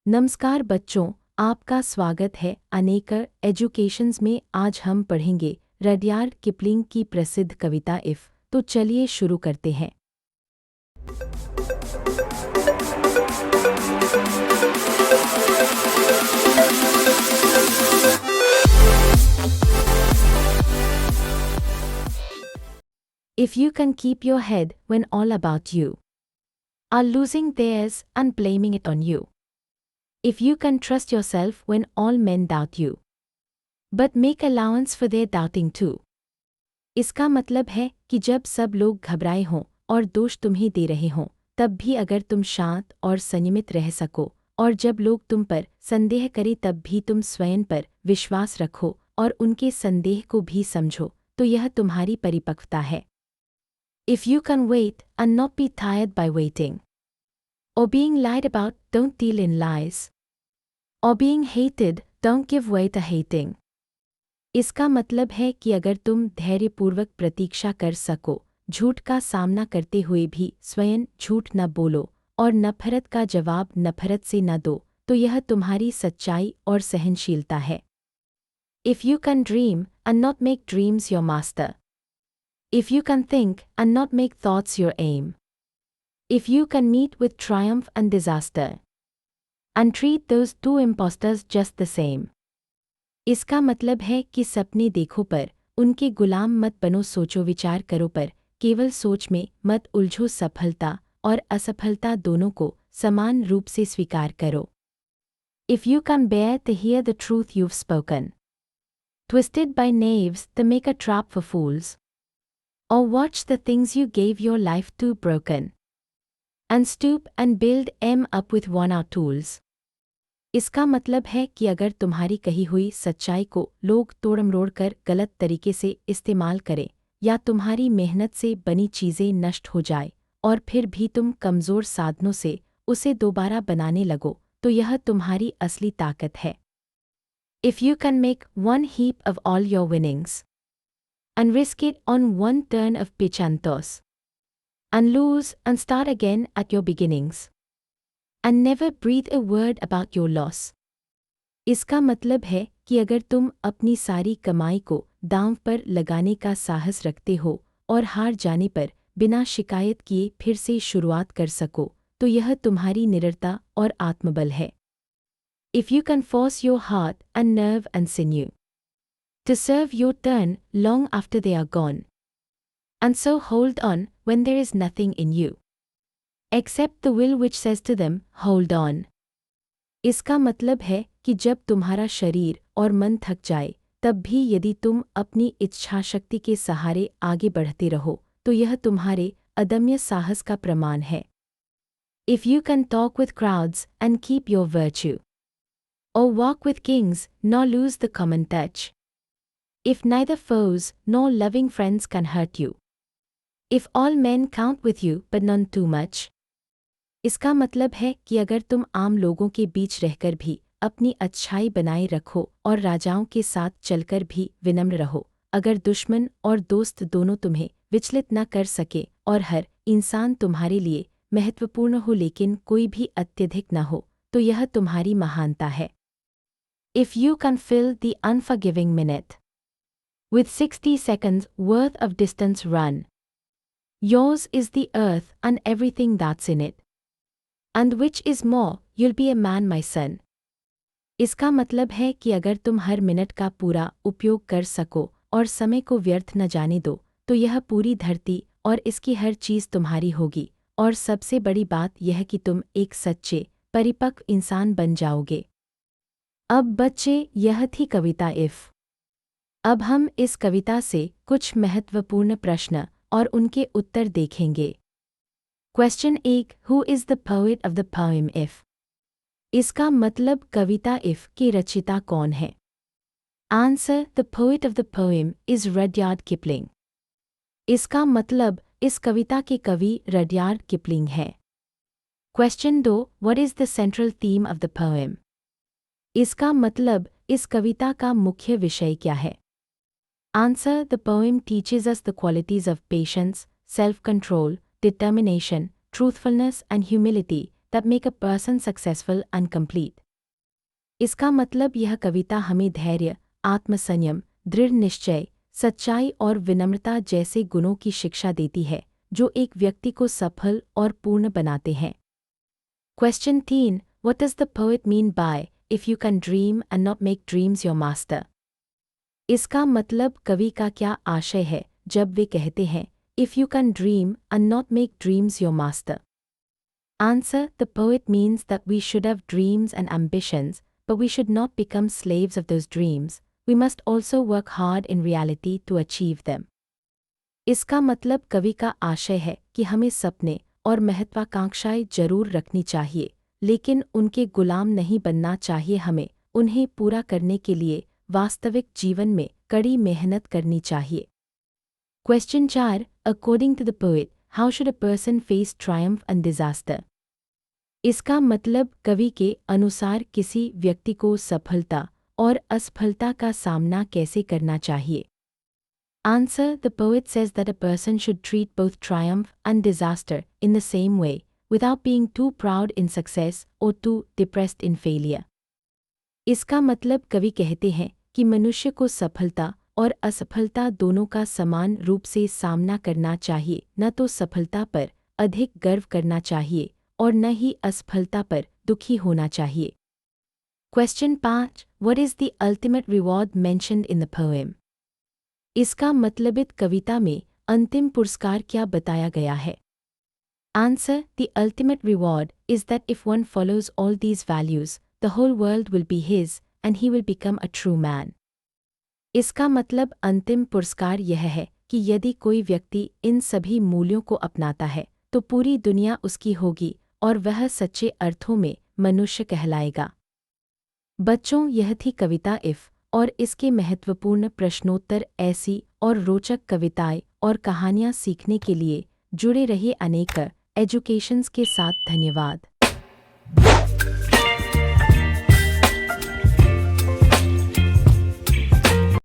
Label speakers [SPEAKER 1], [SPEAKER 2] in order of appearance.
[SPEAKER 1] नमस्कार बच्चों, आपका स्वागत है अनेकर एजुकेशंस में। आज हम पढ़ेंगे रडयार्ड किपलिंग की प्रसिद्ध कविता इफ। तो चलिए शुरू करते हैं। If you can keep your head when all about you are losing theirs and blaming it on you. If you can trust yourself when all men doubt you, but make allowance for their doubting too. इसका मतलब है कि जब सब लोग घबराए हों और दोष तुम्हें दे रहे हों, तब भी अगर तुम शांत और संयमित रह सको, और जब लोग तुम पर संदेह करें तब भी तुम स्वयं पर विश्वास रखो और उनके संदेह को भी समझो, तो यह तुम्हारी परिपक्वता है। If you can wait and not be tired by waiting, or being lied about, don't deal in lies, or being hated, don't give way to hating. इसका मतलब है कि अगर तुम धैर्यपूर्वक प्रतीक्षा कर सको, झूठ का सामना करते हुए भी स्वयं झूठ न बोलो और नफरत का जवाब नफरत से न दो, तो यह तुम्हारी सच्चाई और सहनशीलता है। If you can dream and not make dreams your master. If you can think and not make thoughts your aim. If you can meet with triumph and disaster. And treat those two impostors just the same. इसका मतलब है कि सपने देखो पर उनके गुलाम मत बनो, सोचो विचार करो पर केवल सोच में मत उलझो, सफलता और असफलता दोनों को समान रूप से स्वीकार करो। If you can bear to hear the truth you've spoken, twisted by knaves to make a trap for fools, or watch the things you gave your life to broken, and stoop and build em up with worn-out tools. इसका मतलब है कि अगर तुम्हारी कही हुई सच्चाई को लोग तोड़-मरोड़ कर गलत तरीके से इस्तेमाल करें, या तुम्हारी मेहनत से बनी चीज़ें नष्ट हो जाए और फिर भी तुम कमज़ोर साधनों से उसे दोबारा बनाने लगो, तो यह तुम्हारी असली ताकत है। If you can make one heap of all your winnings, and risk it on one turn of pitch and toss, and lose and start again at your beginnings, and never breathe a word about your loss. इसका मतलब है कि अगर तुम अपनी सारी कमाई को दांव पर लगाने का साहस रखते हो और हार जाने पर बिना शिकायत किए फिर से शुरुआत कर सको, तो यह तुम्हारी निडरता और आत्मबल है। If you can force your heart and nerve and sinew to serve your turn long after they are gone, and so hold on when there is nothing in you, except the will which says to them, hold on. इसका मतलब है कि जब तुम्हारा शरीर और मन थक जाए, तब भी यदि तुम अपनी इच्छा शक्ति के सहारे आगे बढ़ते रहो, तो यह तुम्हारे अदम्य साहस का प्रमाण है। If you can talk with crowds and keep your virtue, or walk with kings nor lose the common touch. If neither foes nor loving friends can hurt you. If all men count with you but none too much. इसका मतलब है कि अगर तुम आम लोगों के बीच रहकर भी अपनी अच्छाई बनाए रखो और राजाओं के साथ चलकर भी विनम्र रहो, अगर दुश्मन और दोस्त दोनों तुम्हें विचलित न कर सके और हर इंसान तुम्हारे लिए महत्वपूर्ण हो लेकिन कोई भी अत्यधिक न हो, तो यह तुम्हारी महानता है। If you can fill the unforgiving minute with 60 seconds worth of distance run, yours is the earth and everything that's in it. And which is more, you'll be a man, my son. इसका मतलब है कि अगर तुम हर minute का पूरा उपयोग कर सको और समय को व्यर्थ न जाने दो, तो यह पूरी धरती और इसकी हर चीज़ तुम्हारी होगी, और सबसे बड़ी बात यह कि तुम एक सच्चे परिपक्व इंसान बन जाओगे। अब बच्चे, यह थी कविता इफ। अब हम इस कविता से कुछ महत्वपूर्ण प्रश्न और उनके उत्तर देखेंगे। Question 1, who is the poet of the poem if? इसका मतलब कविता इफ के रचिता कौन है? Answer, the poet of the poem is Rudyard Kipling. इसका मतलब इस कविता के कवि रडयार्ड किपलिंग है। Question 2, what is the central theme of the poem? इसका मतलब इस कविता का मुख्य विषय क्या है? Answer, the poem teaches us the qualities of patience, self control, determination, truthfulness and humility that make a person successful and complete. इसका मतलब यह कविता हमें धैर्य, आत्मसंयम, दृढ़ निश्चय, सच्चाई और विनम्रता जैसे गुणों की शिक्षा देती है जो एक व्यक्ति को सफल और पूर्ण बनाते हैं। Question 3. What does the poet mean by if you can dream and not make dreams your master? इसका मतलब कवि का क्या आशय है जब वे कहते हैं If you can dream and not make dreams your master? Answer. The poet means that we should have dreams and ambitions, but we should not become slaves of those dreams. We must also work hard in reality to achieve them. इसका मतलब कवि का आशय है कि हमें सपने और महत्वाकांक्षाएं जरूर रखनी चाहिए, लेकिन उनके गुलाम नहीं बनना चाहिए। हमें उन्हें पूरा करने के लिए वास्तविक जीवन में कड़ी मेहनत करनी चाहिए। Question 4. According to the poet, how should a person face triumph and disaster? इसका मतलब कवि के अनुसार किसी व्यक्ति को सफलता और असफलता का सामना कैसे करना चाहिए। Answer. The poet says that a person should treat both triumph and disaster in the same way, without being too proud in success or too depressed in failure. इसका मतलब कवि कहते हैं कि मनुष्य को सफलता और असफलता दोनों का समान रूप से सामना करना चाहिए, न तो सफलता पर अधिक गर्व करना चाहिए और न ही असफलता पर दुखी होना चाहिए। Question 5. What is the ultimate reward mentioned in the poem? इसका मतलबित कविता में अंतिम पुरस्कार क्या बताया गया है। Answer. The ultimate reward is that if one follows all these values, the whole world will be his and he will become a true man. इसका मतलब अंतिम पुरस्कार यह है कि यदि कोई व्यक्ति इन सभी मूल्यों को अपनाता है तो पूरी दुनिया उसकी होगी और वह सच्चे अर्थों में मनुष्य कहलाएगा। बच्चों, यह थी कविता इफ और इसके महत्वपूर्ण प्रश्नोत्तर। ऐसी और रोचक कविताएं और कहानियाँ सीखने के लिए जुड़े रहिए अनेक एजुकेशंस के साथ। धन्यवाद।